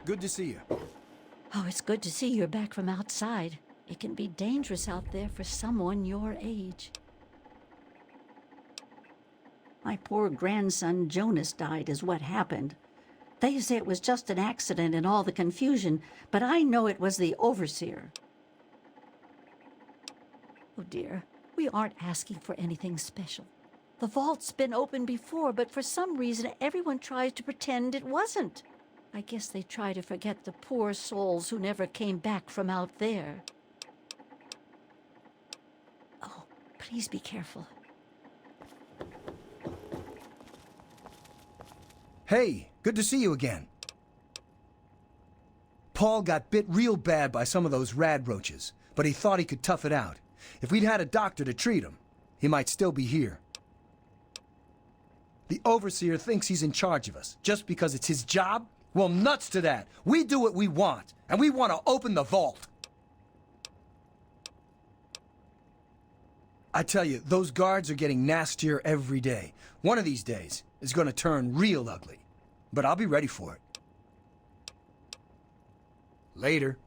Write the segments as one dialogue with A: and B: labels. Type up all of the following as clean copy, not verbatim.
A: Good to see you.
B: Oh, it's good to see you're back from outside. It can be dangerous out there for someone your age. My poor grandson Jonas died is what happened. They say it was just an accident in all the confusion, but I know it was the overseer. Oh dear, we aren't asking for anything special. The vault's been open before, but for some reason everyone tries to pretend it wasn't. I guess they try to forget the poor souls who never came back from out there. Oh, please be careful.
A: Hey, good to see you again. Paul got bit real bad by some of those rad roaches, but he thought he could tough it out. If we'd had a doctor to treat him, he might still be here. The overseer thinks he's in charge of us, just because it's his job? Well, nuts to that. We do what we want, and we want to open the vault. I tell you, those guards are getting nastier every day. One of these days is going to turn real ugly, but I'll be ready for it. Later.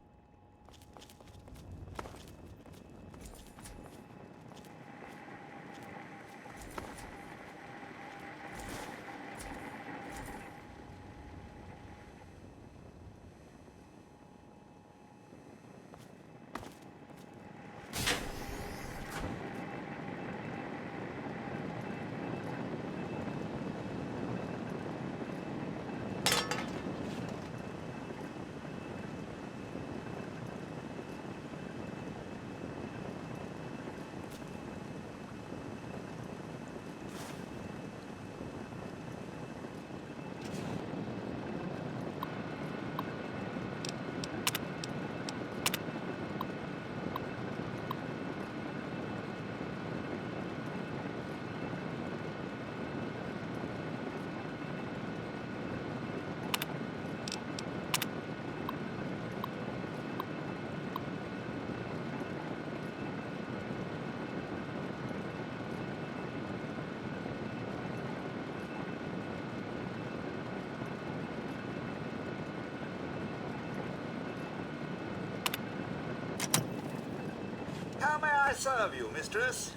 C: How may I serve you, mistress?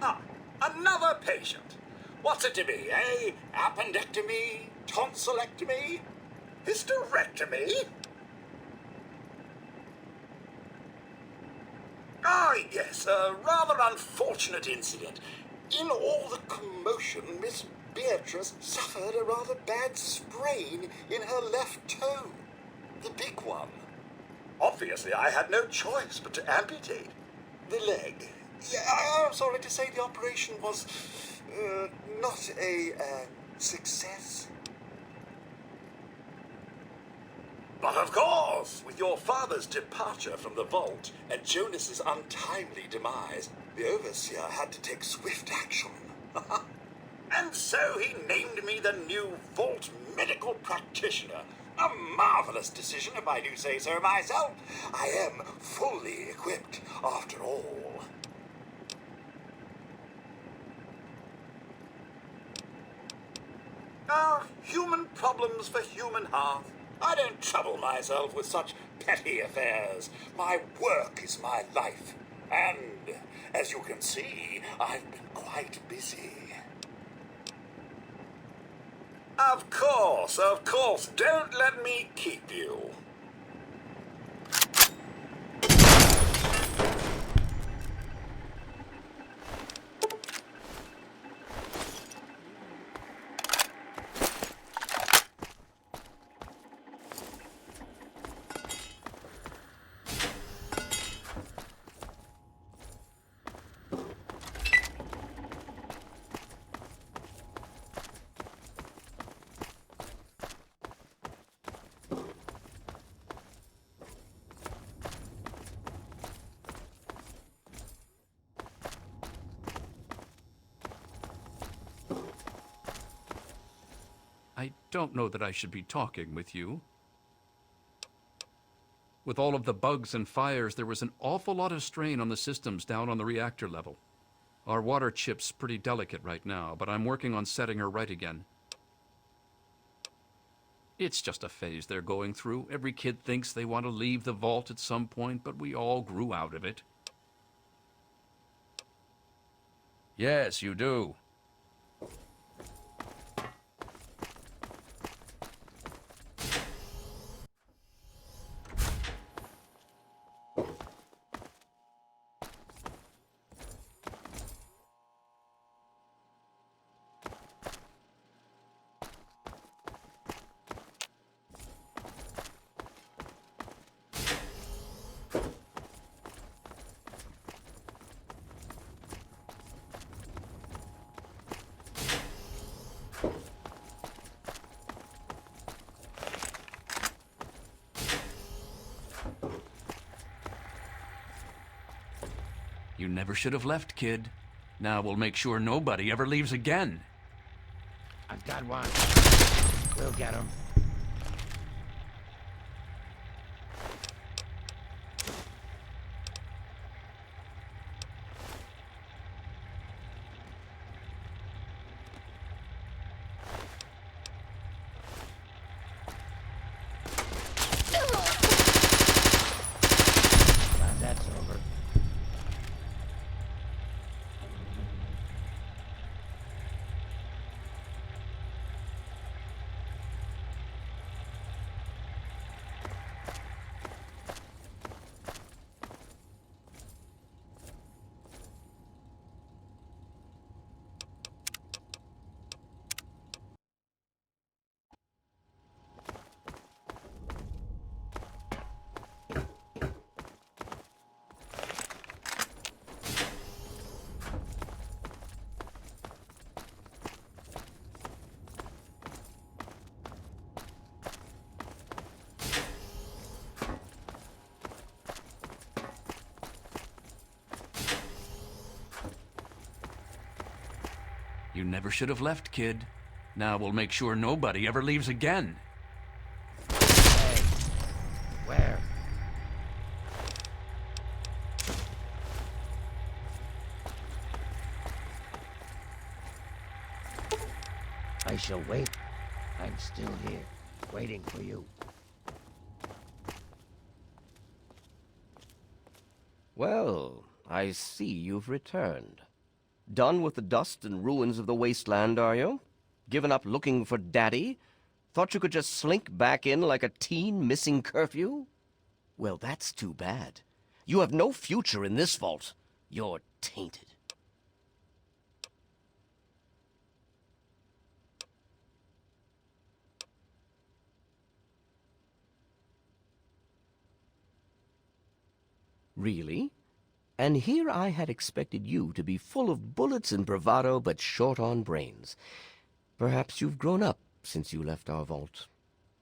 C: Ah, another patient. What's it to be, eh? Appendectomy? Tonsillectomy? Hysterectomy? Ah, yes, a rather unfortunate incident. In all the commotion, Miss Beatrice suffered a rather bad sprain in her left toe. The big one. Obviously, I had no choice but to amputate the leg. Yeah, I'm sorry to say the operation was not a success. But of course, with your father's departure from the vault and Jonas's untimely demise, the overseer had to take swift action. And so he named me the new vault medical practitioner. A marvelous decision, if I do say so myself. I am fully equipped, after all. Human problems for human hearth. I don't trouble myself with such petty affairs. My work is my life. And, as you can see, I've been quite busy. Of course. Don't let me keep you.
D: I don't know that I should be talking with you. With all of the bugs and fires, there was an awful lot of strain on the systems down on the reactor level. Our water chip's pretty delicate right now, but I'm working on setting her right again. It's just a phase they're going through. Every kid thinks they want to leave the vault at some point, but we all grew out of it. Yes, you do. You never should have left, kid. Now we'll make sure nobody ever leaves again.
E: I've got one. We'll get him. Glad that's over.
D: You never should have left, kid. Now we'll make sure nobody ever leaves again.
E: Hey, where? I shall wait. I'm still here, waiting for you.
F: Well, I see you've returned. Done with the dust and ruins of the wasteland, are you? Given up looking for Daddy? Thought you could just slink back in like a teen missing curfew? Well, that's too bad. You have no future in this vault. You're tainted. Really? And here I had expected you to be full of bullets and bravado, but short on brains. Perhaps you've grown up since you left our vault.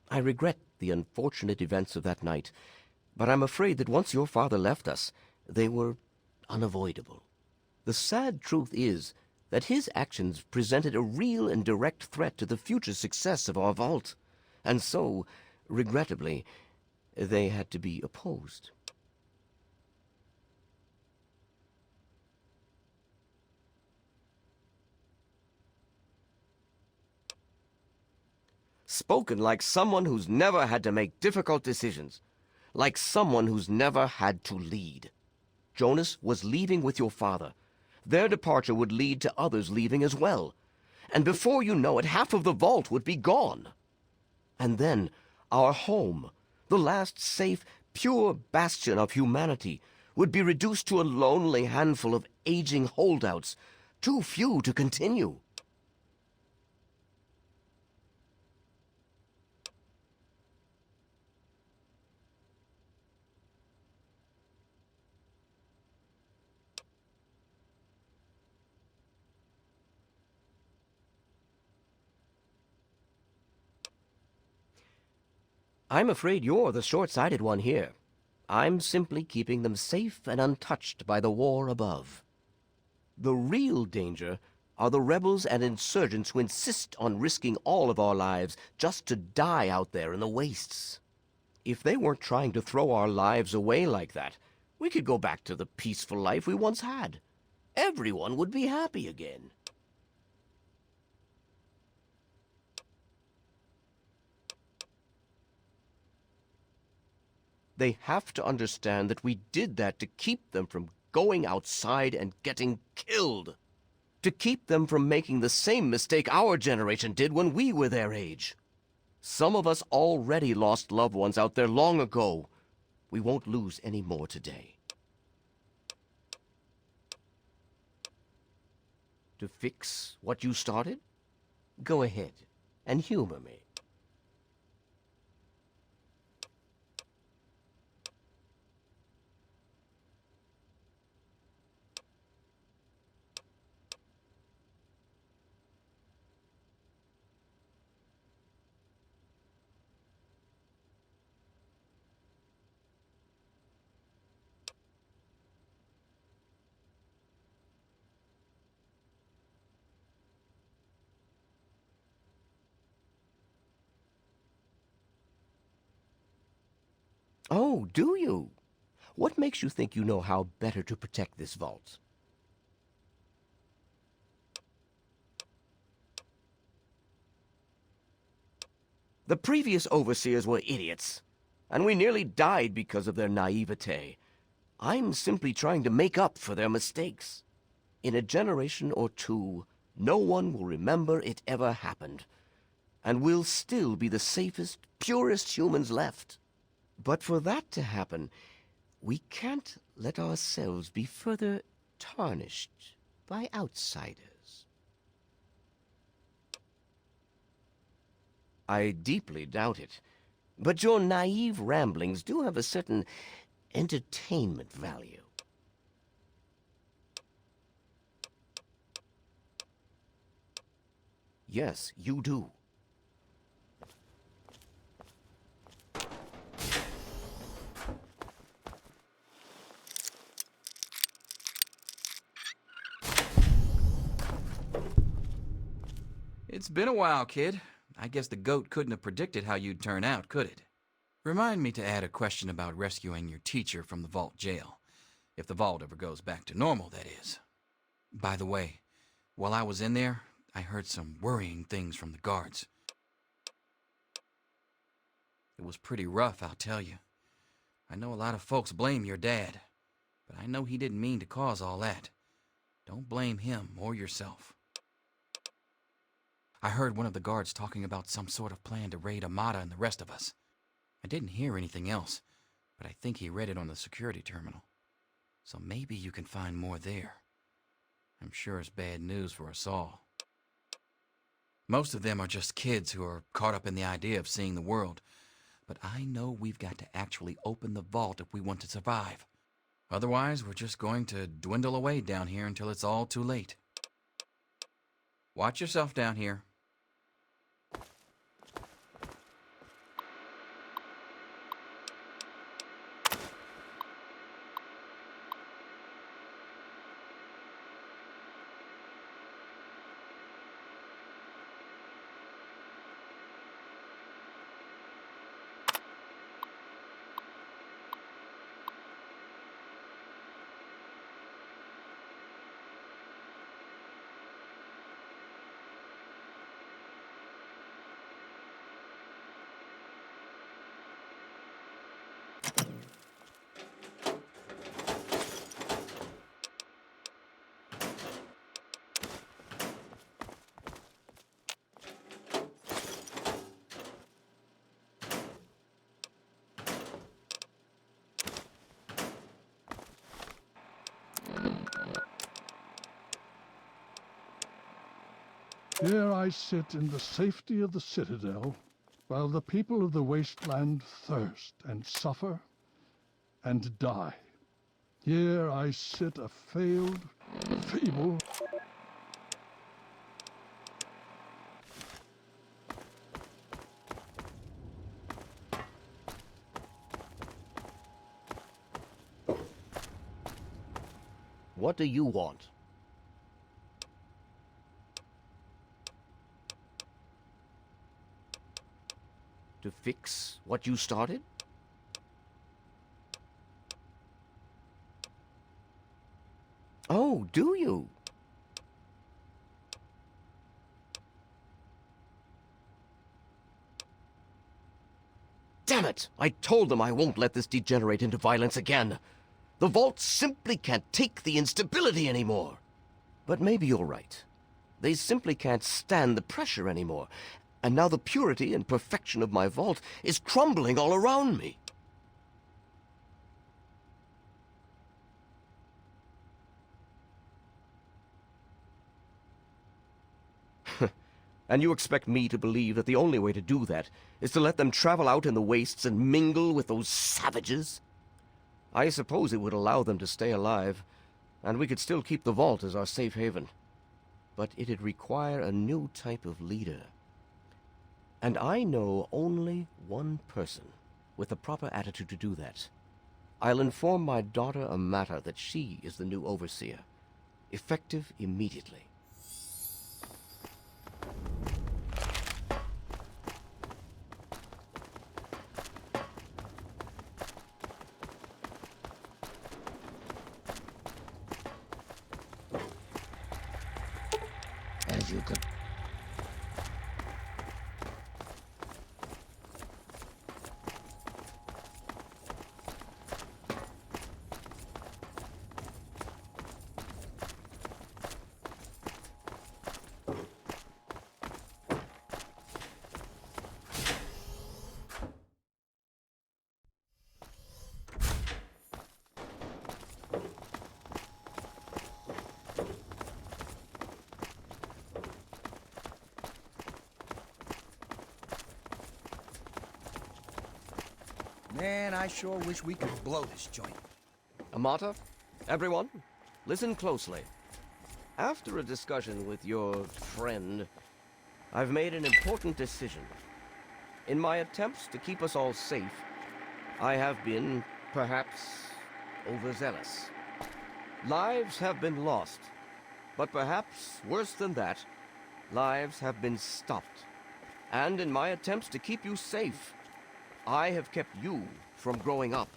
F: I regret the unfortunate events of that night, but I'm afraid that once your father left us, they were unavoidable. The sad truth is that his actions presented a real and direct threat to the future success of our vault, and so, regrettably, they had to be opposed. Spoken like someone who's never had to make difficult decisions. Like someone who's never had to lead. Jonas was leaving with your father. Their departure would lead to others leaving as well. And before you know it, half of the vault would be gone. And then our home, the last safe, pure bastion of humanity, would be reduced to a lonely handful of aging holdouts, too few to continue. I'm afraid you're the short-sighted one here. I'm simply keeping them safe and untouched by the war above. The real danger are the rebels and insurgents who insist on risking all of our lives just to die out there in the wastes. If they weren't trying to throw our lives away like that, we could go back to the peaceful life we once had. Everyone would be happy again. They have to understand that we did that to keep them from going outside and getting killed. To keep them from making the same mistake our generation did when we were their age. Some of us already lost loved ones out there long ago. We won't lose any more today. To fix what you started? Go ahead and humor me. Oh, do you? What makes you think you know how better to protect this vault? The previous overseers were idiots, and we nearly died because of their naivete. I'm simply trying to make up for their mistakes. In a generation or two, no one will remember it ever happened, and we'll still be the safest, purest humans left. But for that to happen, we can't let ourselves be further tarnished by outsiders. I deeply doubt it, but your naive ramblings do have a certain entertainment value. Yes, you do.
D: It's been a while, kid. I guess the goat couldn't have predicted how you'd turn out, could it? Remind me to add a question about rescuing your teacher from the vault jail. If the vault ever goes back to normal, that is. By the way, while I was in there, I heard some worrying things from the guards. It was pretty rough, I'll tell you. I know a lot of folks blame your dad, but I know he didn't mean to cause all that. Don't blame him or yourself. I heard one of the guards talking about some sort of plan to raid Amada and the rest of us. I didn't hear anything else, but I think he read it on the security terminal. So maybe you can find more there. I'm sure it's bad news for us all. Most of them are just kids who are caught up in the idea of seeing the world. But I know we've got to actually open the vault if we want to survive. Otherwise, we're just going to dwindle away down here until it's all too late. Watch yourself down here.
G: Here I sit in the safety of the citadel, while the people of the wasteland thirst and suffer and die. Here I sit a failed, feeble...
F: What do you want? To fix what you started? Oh, do you? Damn it! I told them I won't let this degenerate into violence again. The vault simply can't take the instability anymore. But maybe you're right. They simply can't stand the pressure anymore. And now the purity and perfection of my vault is crumbling all around me. And you expect me to believe that the only way to do that is to let them travel out in the wastes and mingle with those savages? I suppose it would allow them to stay alive, and we could still keep the vault as our safe haven. But it'd require a new type of leader. And I know only one person with the proper attitude to do that. I'll inform my daughter Amata that she is the new overseer, effective immediately.
E: As you could.
A: Man, I sure wish we could blow this joint.
F: Amata, everyone, listen closely. After a discussion with your friend, I've made an important decision. In my attempts to keep us all safe, I have been, perhaps, overzealous. Lives have been lost, but perhaps worse than that, lives have been stopped. And in my attempts to keep you safe, I have kept you from growing up.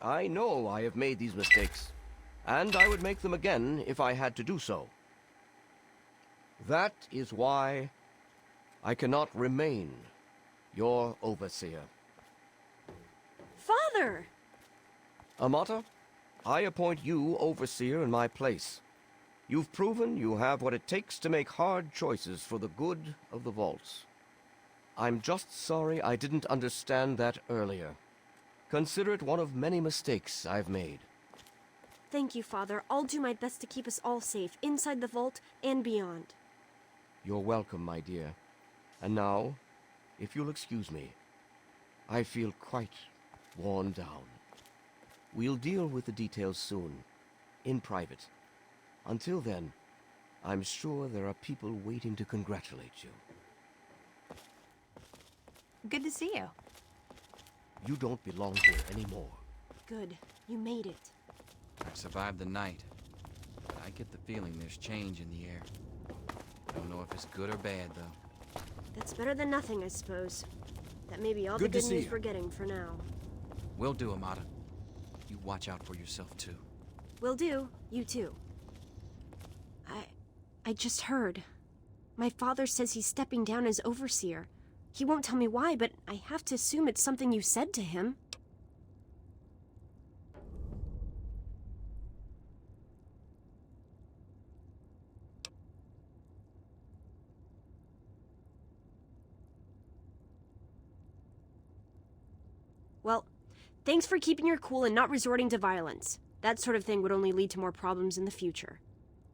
F: I know I have made these mistakes, and I would make them again if I had to do so. That is why I cannot remain your overseer.
H: Father!
F: Amata, I appoint you overseer in my place. You've proven you have what it takes to make hard choices for the good of the vaults. I'm just sorry I didn't understand that earlier. Consider it one of many mistakes I've made.
H: Thank you, Father. I'll do my best to keep us all safe, inside the vault and beyond.
F: You're welcome, my dear. And now, if you'll excuse me, I feel quite worn down. We'll deal with the details soon, in private. Until then, I'm sure there are people waiting to congratulate you.
I: Good to see you.
F: You don't belong here anymore.
H: Good. You made it.
D: I survived the night, but I get the feeling there's change in the air. Don't know if it's good or bad, though.
H: That's better than nothing, I suppose. That may be all
A: Good
H: the
A: to
H: good
A: see
H: news
A: you.
H: we're getting for now.
D: Will do, Amata. You watch out for yourself, too.
H: Will do. You too. I just heard. My father says he's stepping down as overseer. He won't tell me why, but I have to assume it's something you said to him. Well, thanks for keeping your cool and not resorting to violence. That sort of thing would only lead to more problems in the future.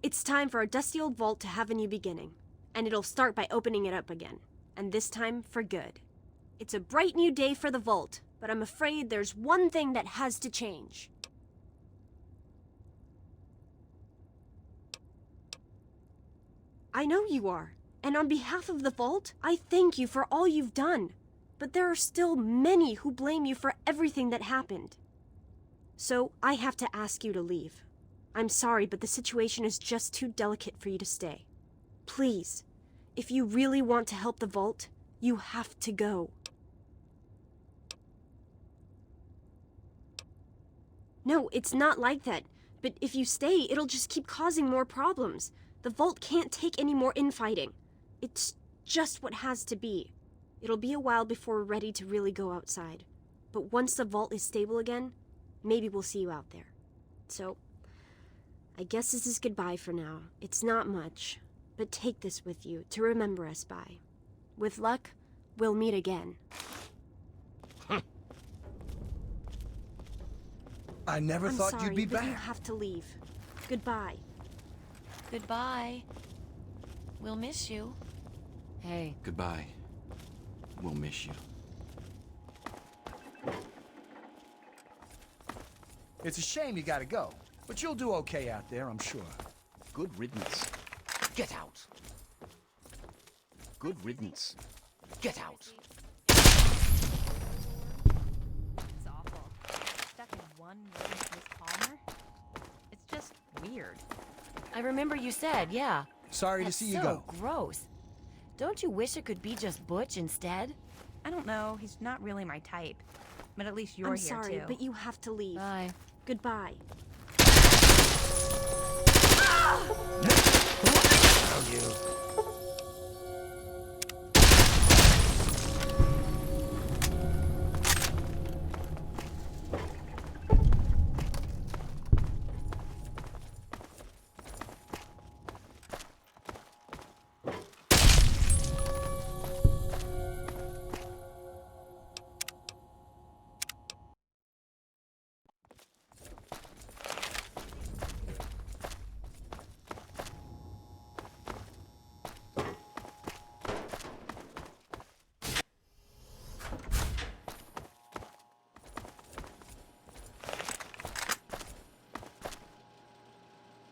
H: It's time for our dusty old vault to have a new beginning, and it'll start by opening it up again, and this time for good. It's a bright new day for the vault, but I'm afraid there's one thing that has to change. I know you are, and on behalf of the vault, I thank you for all you've done. But there are still many who blame you for everything that happened. So I have to ask you to leave. I'm sorry, but the situation is just too delicate for you to stay. Please, if you really want to help the vault, You have to go. No, it's not like that. But if you stay, it'll just keep causing more problems. The vault can't take any more infighting. It's just what has to be. It'll be a while before we're ready to really go outside. But once the vault is stable again, maybe we'll see you out there. So, I guess this is goodbye for now. It's not much, but take this with you to remember us by. With luck, we'll meet again.
A: I never
H: I'm
A: thought
H: sorry,
A: you'd be
H: but
A: back.
H: you have to leave. Goodbye.
I: Goodbye. We'll miss you. Hey,
D: Goodbye. We'll miss you.
A: It's a shame you gotta go, but you'll do okay out there, I'm sure.
F: Good riddance. Get out. Good riddance. Get out.
I: it's awful. Stuck in one room with Miss Palmer. It's just weird. I remember you said, yeah.
A: Sorry
I: That's
A: to see you
I: so
A: go.
I: gross. Don't you wish it could be just Butch instead?
J: I don't know. He's not really my type. But at least you're
H: I'm
J: here
H: sorry,
J: too.
H: but you have to leave.
I: Bye.
H: Goodbye.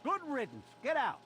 E: Good riddance. Get out.